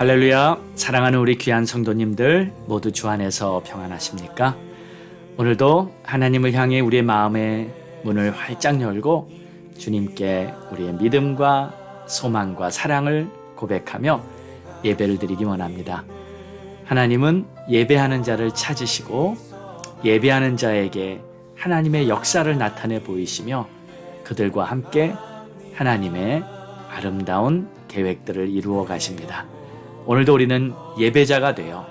할렐루야. 사랑하는 우리 귀한 성도님들 모두 주 안에서 평안하십니까? 오늘도 하나님을 향해 우리의 마음의 문을 활짝 열고 주님께 우리의 믿음과 소망과 사랑을 고백하며 예배를 드리기 원합니다. 하나님은 예배하는 자를 찾으시고 예배하는 자에게 하나님의 역사를 나타내 보이시며 그들과 함께 하나님의 아름다운 계획들을 이루어 가십니다. 오늘도 우리는 예배자가 되어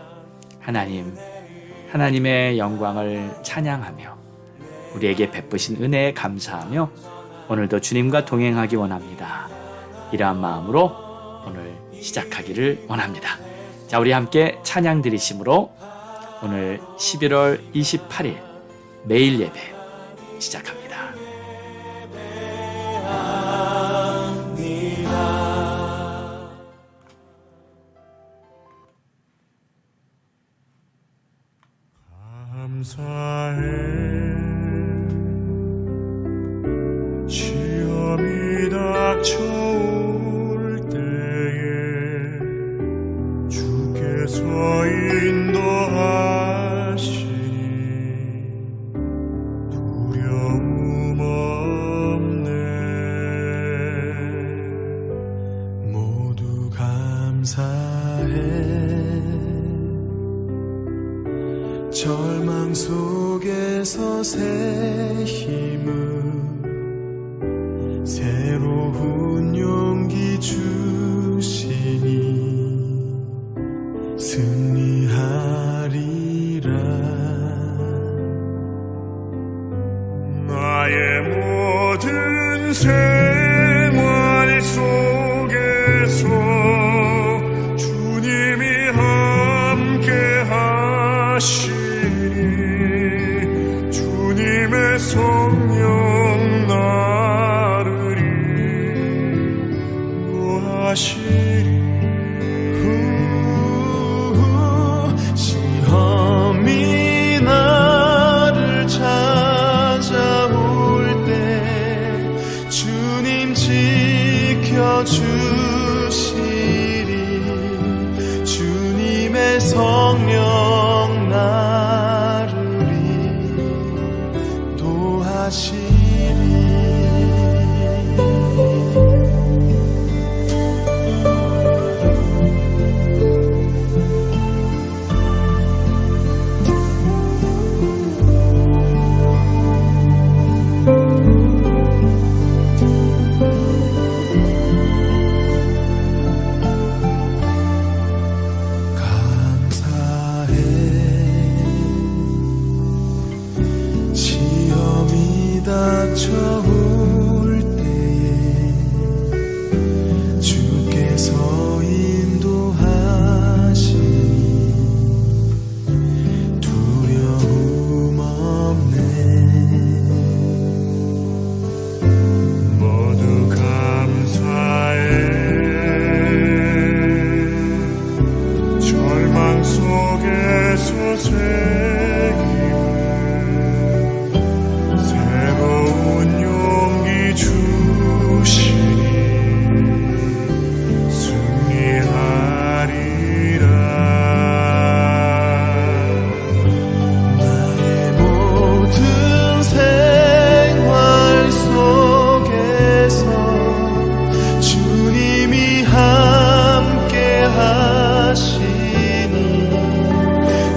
하나님의 영광을 찬양하며 우리에게 베푸신 은혜에 감사하며 오늘도 주님과 동행하기 원합니다. 이러한 마음으로 오늘 시작하기를 원합니다. 자, 우리 함께 찬양 드리심으로 오늘 11월 28일 매일 예배 시작합니다. 감사해 시험이 닥쳐올 때에 주께서 인도하시니 두려움 없네. 모두 감사해 절망 속에서 새 힘을 새로운 용기 주시니 승리하리라. 나의 모든 생활 속에서 주님이 함께 하시니 주님의 성령 나를 인도하시리. 시험이 나를 찾아올 때 주님 지켜주시리. 주님의 성령 나를 인도하시리. 닥쳐올 때에 주께서 인도하시니 두려움 없네. 모두 감사해 절망 속에서 새로운 용기 주시니 승리하리라. 나의 모든 생활 속에서 주님이 함께 하시니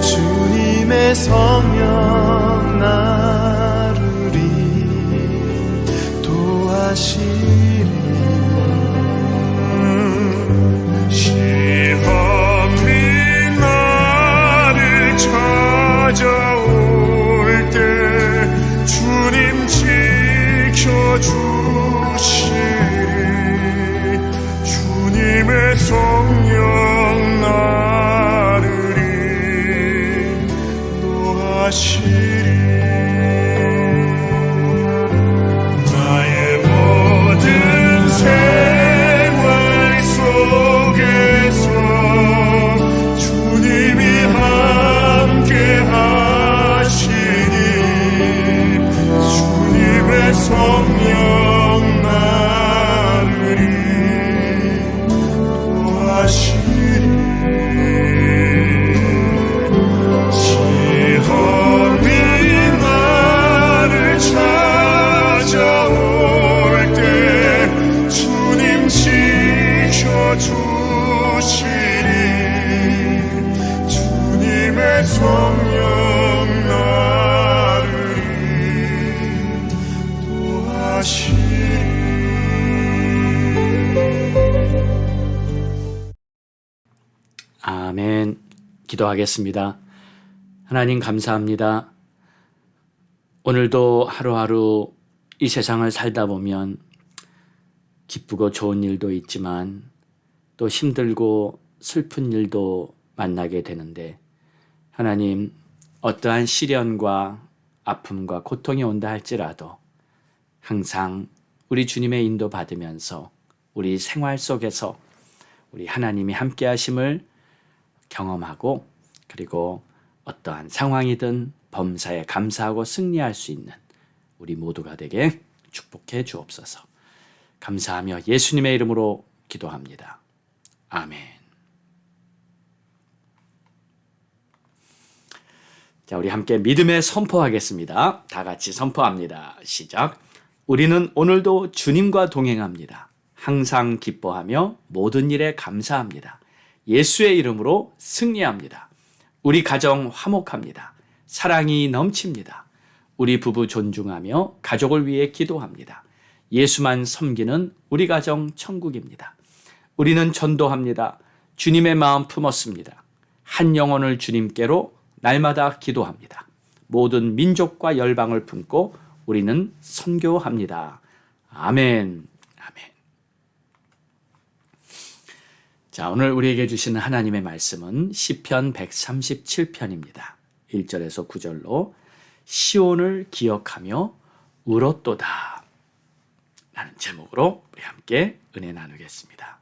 주님의 성령 나를 시험이 나를 찾아올 때 주님 지켜주시리. 주님의 성령 나를 인도하시리. 생활 속에서 주님이 함께 하시니 주님의 성령 나를 인도하시리. 아멘. 기도하겠습니다. 하나님 감사합니다. 오늘도 하루하루 이 세상을 살다 보면 기쁘고 좋은 일도 있지만 또 힘들고 슬픈 일도 만나게 되는데 하나님 어떠한 시련과 아픔과 고통이 온다 할지라도 항상 우리 주님의 인도 받으면서 우리 생활 속에서 우리 하나님이 함께 하심을 경험하고 그리고 어떠한 상황이든 범사에 감사하고 승리할 수 있는 우리 모두가 되게 축복해 주옵소서. 감사하며 예수님의 이름으로 기도합니다. 아멘. 자, 우리 함께 믿음의 선포하겠습니다. 다 같이 선포합니다. 시작. 우리는 오늘도 주님과 동행합니다. 항상 기뻐하며 모든 일에 감사합니다. 예수의 이름으로 승리합니다. 우리 가정 화목합니다. 사랑이 넘칩니다. 우리 부부 존중하며 가족을 위해 기도합니다. 예수만 섬기는 우리 가정 천국입니다. 우리는 전도합니다. 주님의 마음 품었습니다. 한 영혼을 주님께로 날마다 기도합니다. 모든 민족과 열방을 품고 우리는 선교합니다. 아멘. 아멘. 자, 오늘 우리에게 주시는 하나님의 말씀은 시편 137편입니다. 1절에서 9절로 시온을 기억하며 울었도다 라는 제목으로 우리 함께 은혜 나누겠습니다.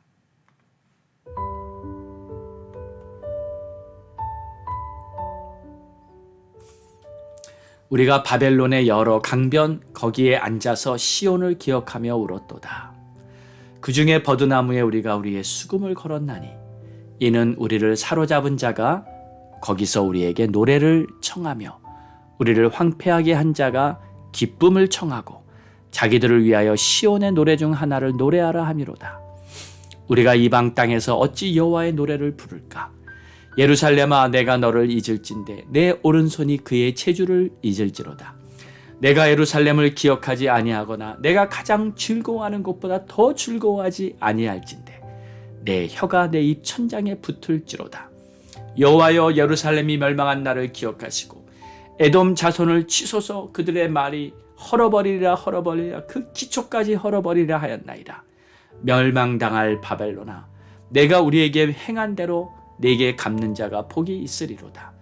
우리가 바벨론의 여러 강변 거기에 앉아서 시온을 기억하며 울었도다. 그 중에 버드나무에 우리가 우리의 수금을 걸었나니 이는 우리를 사로잡은 자가 거기서 우리에게 노래를 청하며 우리를 황폐하게 한 자가 기쁨을 청하고 자기들을 위하여 시온의 노래 중 하나를 노래하라 함이로다. 우리가 이방 땅에서 어찌 여호와의 노래를 부를까? 예루살렘아 내가 너를 잊을진대 내 오른손이 그의 체주를 잊을지로다. 내가 예루살렘을 기억하지 아니하거나 내가 가장 즐거워하는 것보다 더 즐거워하지 아니할진대 내 혀가 내 입 천장에 붙을지로다. 여호와여 예루살렘이 멸망한 날을 기억하시고 에돔 자손을 치소서. 그들의 말이 헐어버리리라 헐어버리리라 그 기초까지 헐어버리리라 하였나이다. 멸망당할 바벨론아 내가 우리에게 행한 대로 내게 갚는 자가 복이 있으리로다.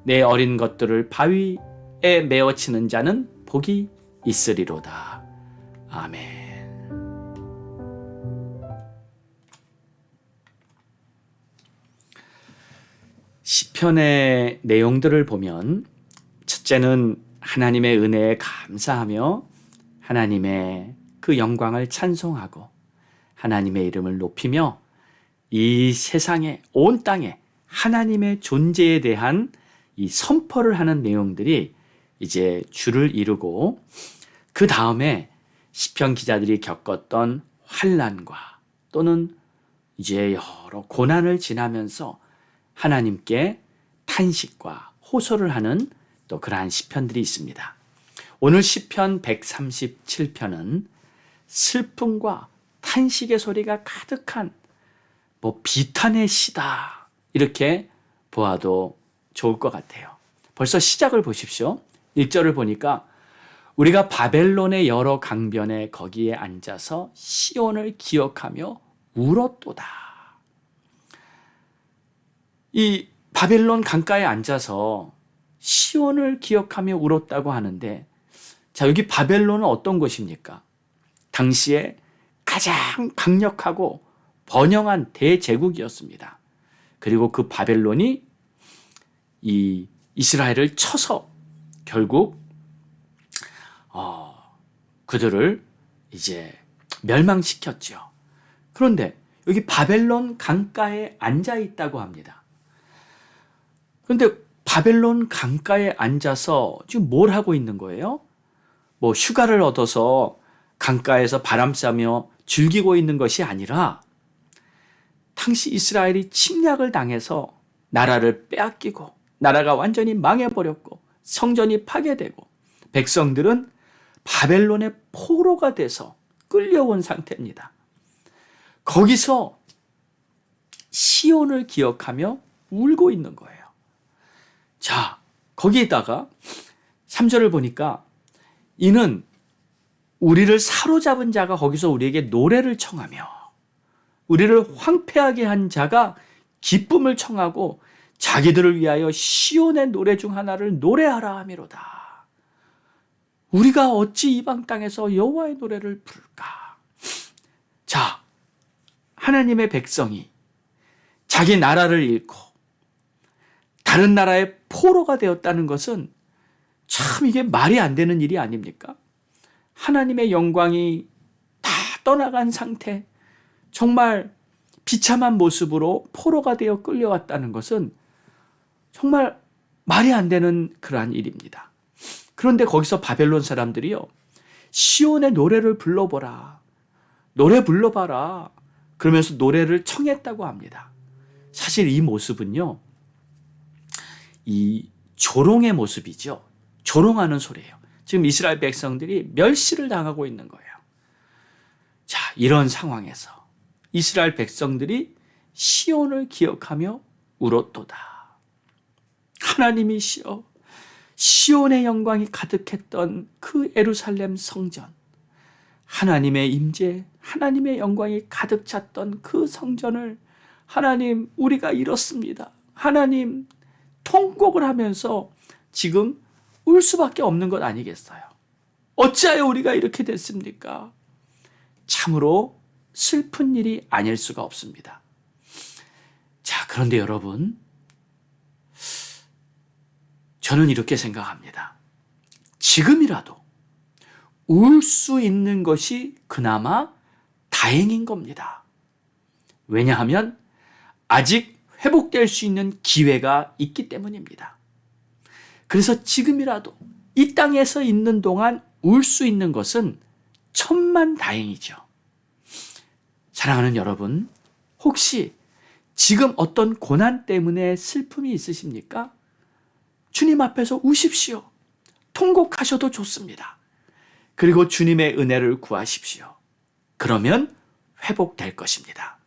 내 어린 것들을 바위에 메어치는 자는 복이 있으리로다. 아멘. 시편의 내용들을 보면 첫째는 하나님의 은혜에 감사하며 하나님의 그 영광을 찬송하고 하나님의 이름을 높이며 이 세상에 온 땅에 하나님의 존재에 대한 이 선포를 하는 내용들이 이제 줄을 이루고 그 다음에 시편 기자들이 겪었던 환난과 또는 이제 여러 고난을 지나면서 하나님께 탄식과 호소를 하는 또 그러한 시편들이 있습니다. 오늘 시편 137편은 슬픔과 탄식의 소리가 가득한 비탄의 시다 이렇게 보아도 좋을 것 같아요. 벌써 시작을 보십시오. 1절을 보니까 우리가 바벨론의 여러 강변에 거기에 앉아서 시온을 기억하며 울었도다. 이 바벨론 강가에 앉아서 시온을 기억하며 울었다고 하는데 자, 여기 바벨론은 어떤 곳입니까? 당시에 가장 강력하고 번영한 대제국이었습니다. 그리고 그 바벨론이 이 이스라엘을 쳐서 결국 그들을 이제 멸망시켰죠. 그런데 여기 바벨론 강가에 앉아 있다고 합니다. 그런데 바벨론 강가에 앉아서 지금 뭘 하고 있는 거예요? 휴가를 얻어서 강가에서 바람 쐬며 즐기고 있는 것이 아니라 당시 이스라엘이 침략을 당해서 나라를 빼앗기고 나라가 완전히 망해버렸고 성전이 파괴되고 백성들은 바벨론의 포로가 돼서 끌려온 상태입니다. 거기서 시온을 기억하며 울고 있는 거예요. 자, 거기에다가 3절을 보니까 이는 우리를 사로잡은 자가 거기서 우리에게 노래를 청하며 우리를 황폐하게 한 자가 기쁨을 청하고 자기들을 위하여 시온의 노래 중 하나를 노래하라 하미로다. 우리가 어찌 이방 땅에서 여호와의 노래를 부를까? 자, 하나님의 백성이 자기 나라를 잃고 다른 나라의 포로가 되었다는 것은 참 이게 말이 안 되는 일이 아닙니까? 하나님의 영광이 다 떠나간 상태, 정말 비참한 모습으로 포로가 되어 끌려왔다는 것은 정말 말이 안 되는 그러한 일입니다. 그런데 거기서 바벨론 사람들이요, 시온의 노래를 불러보라, 노래 불러봐라, 그러면서 노래를 청했다고 합니다. 사실 이 모습은요, 이 조롱의 모습이죠. 조롱하는 소리예요. 지금 이스라엘 백성들이 멸시를 당하고 있는 거예요. 자, 이런 상황에서 이스라엘 백성들이 시온을 기억하며 울었도다. 하나님이시여, 시온의 영광이 가득했던 그 예루살렘 성전, 하나님의 임재, 하나님의 영광이 가득 찼던 그 성전을 하나님, 우리가 잃었습니다. 하나님, 통곡을 하면서 지금 울 수밖에 없는 것 아니겠어요? 어찌하여 우리가 이렇게 됐습니까? 참으로 슬픈 일이 아닐 수가 없습니다. 자, 그런데 여러분, 저는 이렇게 생각합니다. 지금이라도 울 수 있는 것이 그나마 다행인 겁니다. 왜냐하면 아직 회복될 수 있는 기회가 있기 때문입니다. 그래서 지금이라도 이 땅에서 있는 동안 울 수 있는 것은 천만 다행이죠. 사랑하는 여러분, 혹시 지금 어떤 고난 때문에 슬픔이 있으십니까? 주님 앞에서 우십시오. 통곡하셔도 좋습니다. 그리고 주님의 은혜를 구하십시오. 그러면 회복될 것입니다.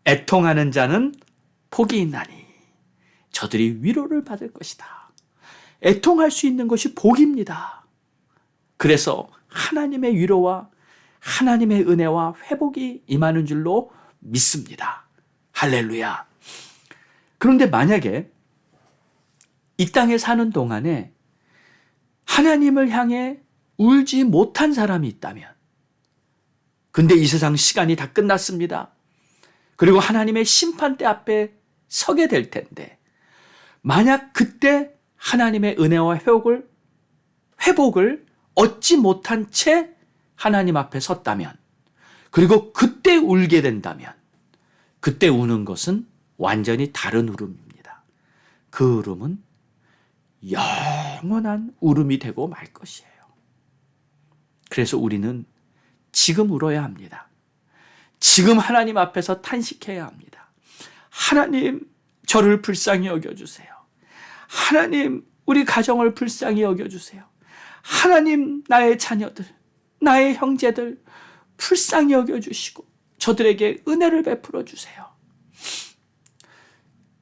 애통하는 자는 복이 있나니 저들이 위로를 받을 것이다. 애통할 수 있는 것이 복입니다. 그래서 하나님의 위로와 하나님의 은혜와 회복이 임하는 줄로 믿습니다. 할렐루야. 그런데 만약에 이 땅에 사는 동안에 하나님을 향해 울지 못한 사람이 있다면, 근데 이 세상 시간이 다 끝났습니다. 그리고 하나님의 심판대 앞에 서게 될 텐데, 만약 그때 하나님의 은혜와 회복을 얻지 못한 채 하나님 앞에 섰다면, 그리고 그때 울게 된다면, 그때 우는 것은 완전히 다른 울음입니다. 그 울음은 영원한 울음이 되고 말 것이에요. 그래서 우리는 지금 울어야 합니다. 지금 하나님 앞에서 탄식해야 합니다. 하나님, 저를 불쌍히 여겨주세요. 하나님, 우리 가정을 불쌍히 여겨주세요. 하나님, 나의 자녀들, 나의 형제들 불쌍히 여겨주시고 저들에게 은혜를 베풀어 주세요.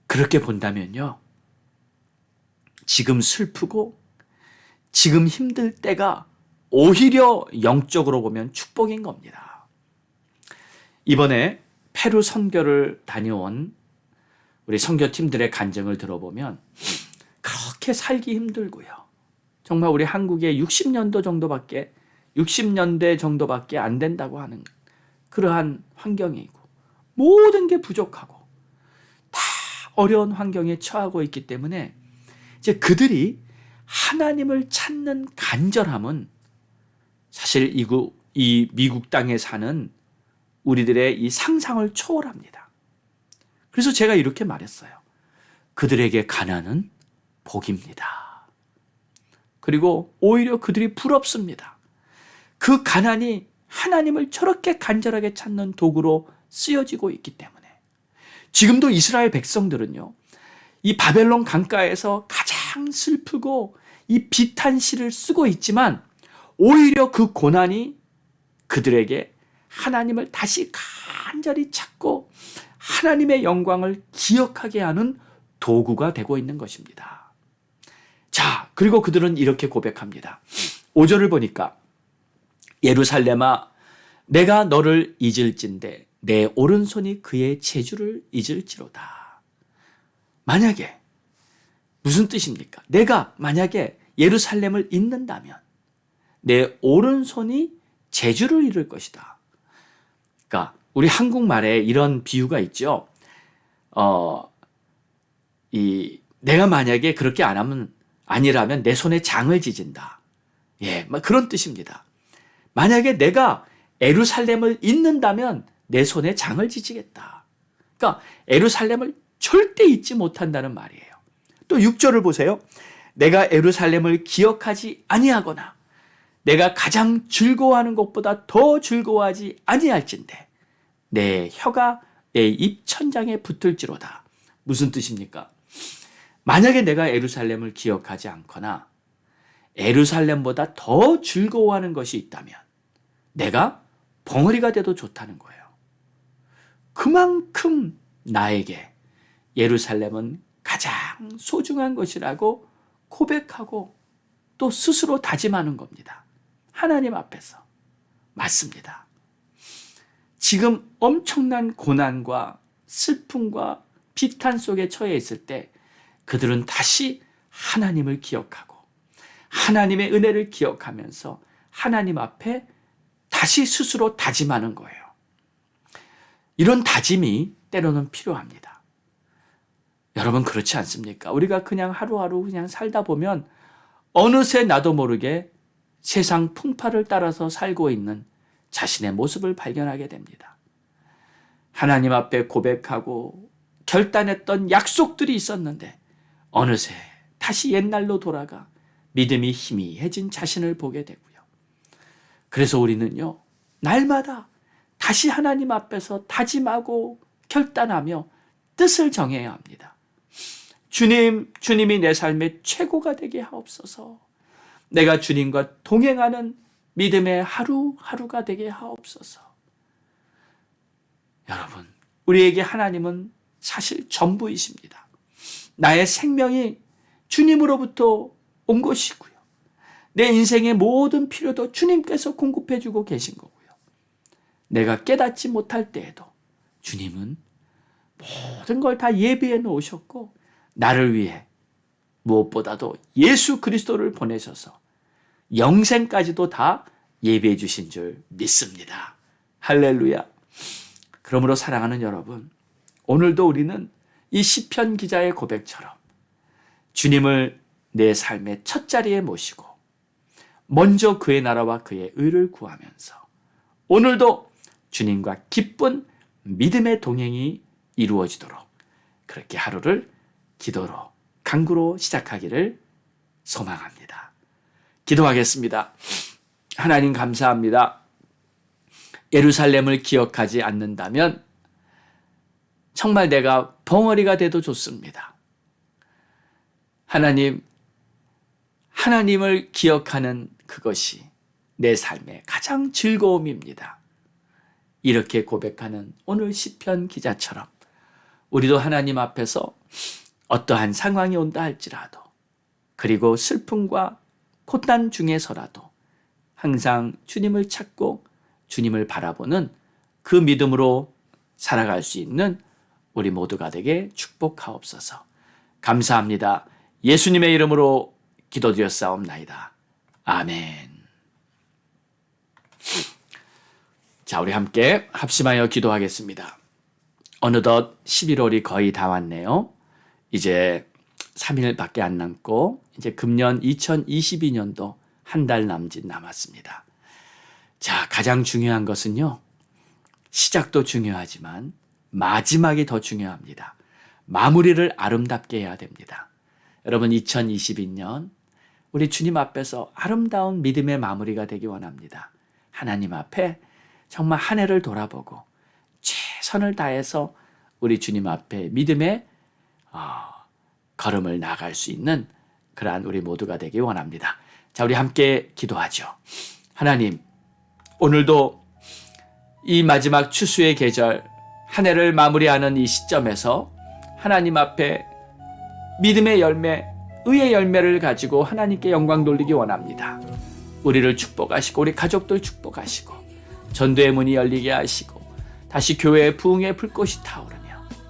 그렇게 본다면요, 지금 슬프고 지금 힘들 때가 오히려 영적으로 보면 축복인 겁니다. 이번에 페루 선교를 다녀온 우리 선교팀들의 간증을 들어보면 그렇게 살기 힘들고요, 정말 우리 한국에 60년대 정도밖에 안 된다고 하는 그러한 환경이고, 모든 게 부족하고 다 어려운 환경에 처하고 있기 때문에 이제 그들이 하나님을 찾는 간절함은 사실 이 미국 땅에 사는 우리들의 이 상상을 초월합니다. 그래서 제가 이렇게 말했어요. 그들에게 가난은 복입니다. 그리고 오히려 그들이 부럽습니다. 그 가난이 하나님을 저렇게 간절하게 찾는 도구로 쓰여지고 있기 때문에. 지금도 이스라엘 백성들은요, 이 바벨론 강가에서 가장 슬프고 이 비탄 시를 쓰고 있지만, 오히려 그 고난이 그들에게 하나님을 다시 간절히 찾고 하나님의 영광을 기억하게 하는 도구가 되고 있는 것입니다. 자, 그리고 그들은 이렇게 고백합니다. 5절을 보니까 예루살렘아 내가 너를 잊을진대 내 오른손이 그의 재주를 잊을지로다. 만약에 무슨 뜻입니까? 내가 만약에 예루살렘을 잊는다면 내 오른손이 재주를 잃을 것이다. 그러니까 우리 한국말에 이런 비유가 있죠. 내가 만약에 그렇게 아니라면 내 손에 장을 지진다. 예, 그런 뜻입니다. 만약에 내가 예루살렘을 잊는다면 내 손에 장을 지지겠다. 그러니까 예루살렘을 절대 잊지 못한다는 말이에요. 또 6절을 보세요. 내가 예루살렘을 기억하지 아니하거나 내가 가장 즐거워하는 것보다 더 즐거워하지 아니할진대 내 혀가 내 입천장에 붙을지로다. 무슨 뜻입니까? 만약에 내가 예루살렘을 기억하지 않거나 예루살렘보다 더 즐거워하는 것이 있다면 내가 벙어리가 돼도 좋다는 거예요. 그만큼 나에게 예루살렘은 가장 소중한 것이라고 고백하고 또 스스로 다짐하는 겁니다. 하나님 앞에서. 맞습니다. 지금 엄청난 고난과 슬픔과 비탄 속에 처해 있을 때 그들은 다시 하나님을 기억하고 하나님의 은혜를 기억하면서 하나님 앞에 다시 스스로 다짐하는 거예요. 이런 다짐이 때로는 필요합니다. 여러분 그렇지 않습니까? 우리가 그냥 하루하루 그냥 살다 보면 어느새 나도 모르게 세상 풍파를 따라서 살고 있는 자신의 모습을 발견하게 됩니다. 하나님 앞에 고백하고 결단했던 약속들이 있었는데 어느새 다시 옛날로 돌아가 믿음이 희미해진 자신을 보게 되고요. 그래서 우리는요, 날마다 다시 하나님 앞에서 다짐하고 결단하며 뜻을 정해야 합니다. 주님이 내 삶의 최고가 되게 하옵소서. 내가 주님과 동행하는 믿음의 하루하루가 되게 하옵소서. 여러분, 우리에게 하나님은 사실 전부이십니다. 나의 생명이 주님으로부터 온 것이고요. 내 인생의 모든 필요도 주님께서 공급해 주고 계신 거고요. 내가 깨닫지 못할 때에도 주님은 모든 걸 다 예비해 놓으셨고 나를 위해 무엇보다도 예수 그리스도를 보내셔서 영생까지도 다 예비해 주신 줄 믿습니다. 할렐루야. 그러므로 사랑하는 여러분, 오늘도 우리는 이 시편 기자의 고백처럼 주님을 내 삶의 첫 자리에 모시고 먼저 그의 나라와 그의 의를 구하면서 오늘도 주님과 기쁜 믿음의 동행이 이루어지도록 그렇게 하루를 기도로 간구로 시작하기를 소망합니다. 기도하겠습니다. 하나님 감사합니다. 예루살렘을 기억하지 않는다면 정말 내가 벙어리가 돼도 좋습니다. 하나님을 기억하는 그것이 내 삶의 가장 즐거움입니다. 이렇게 고백하는 오늘 시편 기자처럼 우리도 하나님 앞에서 어떠한 상황이 온다 할지라도 그리고 슬픔과 고난 중에서라도 항상 주님을 찾고 주님을 바라보는 그 믿음으로 살아갈 수 있는 우리 모두가 되게 축복하옵소서. 감사합니다. 예수님의 이름으로 기도드렸사옵나이다. 아멘. 자, 우리 함께 합심하여 기도하겠습니다. 어느덧 11월이 거의 다 왔네요. 이제 3일밖에 안 남고 이제 금년 2022년도 한 달 남짓 남았습니다. 자, 가장 중요한 것은요. 시작도 중요하지만 마지막이 더 중요합니다. 마무리를 아름답게 해야 됩니다. 여러분 2022년 우리 주님 앞에서 아름다운 믿음의 마무리가 되기 원합니다. 하나님 앞에 정말 한 해를 돌아보고 최선을 다해서 우리 주님 앞에 믿음의 걸음을 나갈 수 있는 그러한 우리 모두가 되기 원합니다. 자, 우리 함께 기도하죠. 하나님, 오늘도 이 마지막 추수의 계절 한 해를 마무리하는 이 시점에서 하나님 앞에 믿음의 열매, 의의 열매를 가지고 하나님께 영광 돌리기 원합니다. 우리를 축복하시고 우리 가족들 축복하시고 전도의 문이 열리게 하시고 다시 교회의 부흥의 불꽃이 타오르며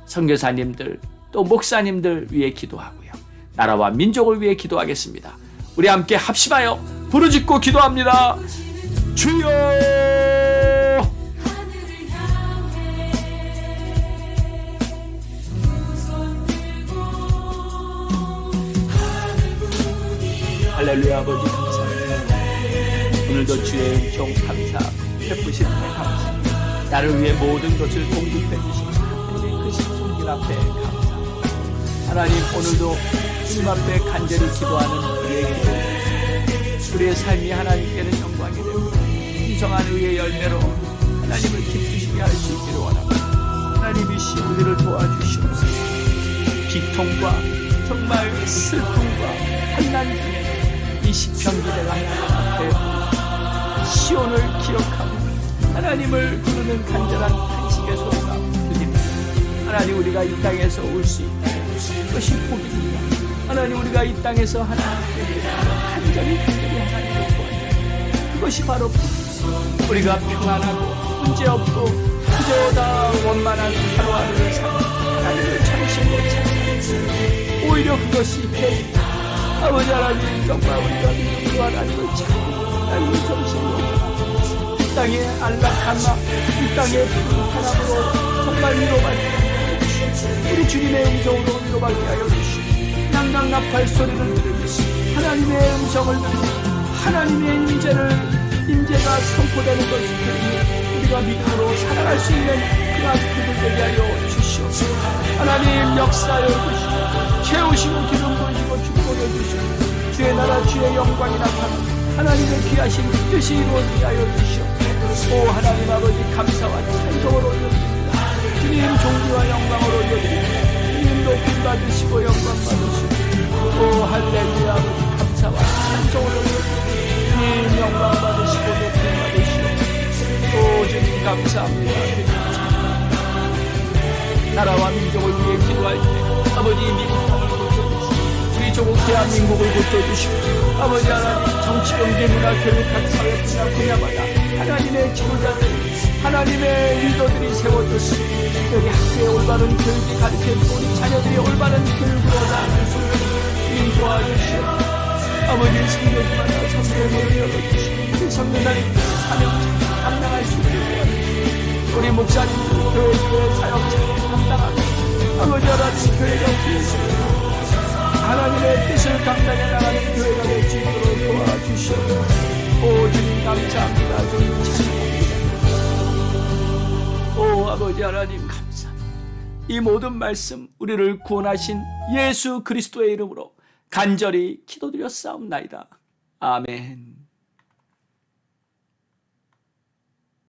선교사님들 또 목사님들 위해 기도하고요. 나라와 민족을 위해 기도하겠습니다. 우리 함께 합심하여 부르짖고 기도합니다. 주여! 할렐루야. 아버지 감사합니다. 오늘도 주의 은총 감사 베푸신 은혜 감사 나를 위해 모든 것을 공급해 주신 하나님의 크신 손길 앞에 감사합니다. 하나님 오늘도 주님 앞에 간절히 기도하는 우리의 기도 우리의 삶이 하나님께는 영광이 되고 풍성한 의의 열매로 하나님을 기쁘시게 할 수 있기를 원합니다. 하나님이시 우리를 도와주시옵소서. 비통과 정말 슬픔과 환난 중에 이 시편 기대가 하나님 앞에 시온을 기억하고 하나님을 부르는 간절한 탄식의 소리가 들립니다. 하나님 우리가 이 땅에서 올 수 있다. 그것이 복입니다. 하나님 우리가 이 땅에서 하나님께 간절히 하나님을 구한다. 그것이 바로 복입니다. 우리가 평안하고 문제없고 그저 다 원만한 하루하루를 사는 하나님을 참으시고 찾는 오히려 그것이 해입니다. 아버지 하나님 정말 우리가 믿음으로 하나님을 찾고 하나님을 정신으로 이 땅의 안락한 마음 이 땅의 불편함으로 정말 위로받게 하여 주시고 우리 주님의 음성으로 위로받게 하여 주시고 낭낭나팔 소리를 들으며 하나님의 음성을 들으며 하나님의 임재가 선포되는 것을 들으며 우리가 믿음으로 살아갈 수 있는 그런 믿음 되게 하여 주시옵소서. 하나님 역사하여 주시고 채우시고 기름 부으시고 축복해 주시고 주의 나라 주의 영광이 나타나고 하나님의 귀하신 뜻이 이루어지게 하여 주시옵소서. 오 하나님 아버지 감사와 찬송을 올려드립니다. 주님 존귀와 영광을 올려드립니다. 주님 높임 받으시고 영광 받으시고 오 할렐루야 아버지 감사와 찬송을 올려드립니다. 주님 영광 받으시고 높임 받으시고 오 주님 감사합니다. 주님 감사합니다. 나라와 민족을 위해 기도할 때 아버지 미국 땅을 고쳐주시고 우리 조국 대한민국을 고쳐주시고 아버지 하나님 정치 경제 문화 교육 각 사회 분야마다 하나님의 지도자들 하나님의 리더들이 세워졌으니 여기 학교에 올바른 교육이 가르쳐지고 우리 자녀들이 올바른 교육으로 나아갈 수 있는 주님 도와주시옵소서. 아버지 선교지마다 선교의 문을 열어주시고 우리 선교사님들 사명 잘 감당할 수 있게 도와주시고 우리 목사님들 교회 사역 잘 감당하고 아버지 하나님 교회가 부흥하고 하나님의 뜻을 감당해 나가는 교회가 될 수 있도록 도와주시옵소서. 오 주님 감사합니다. 주님 찬양합니다. 오 아버지 하나님 감사합니다. 이 모든 말씀 우리를 구원하신 예수 그리스도의 이름으로 간절히 기도드렸사옵나이다. 아멘.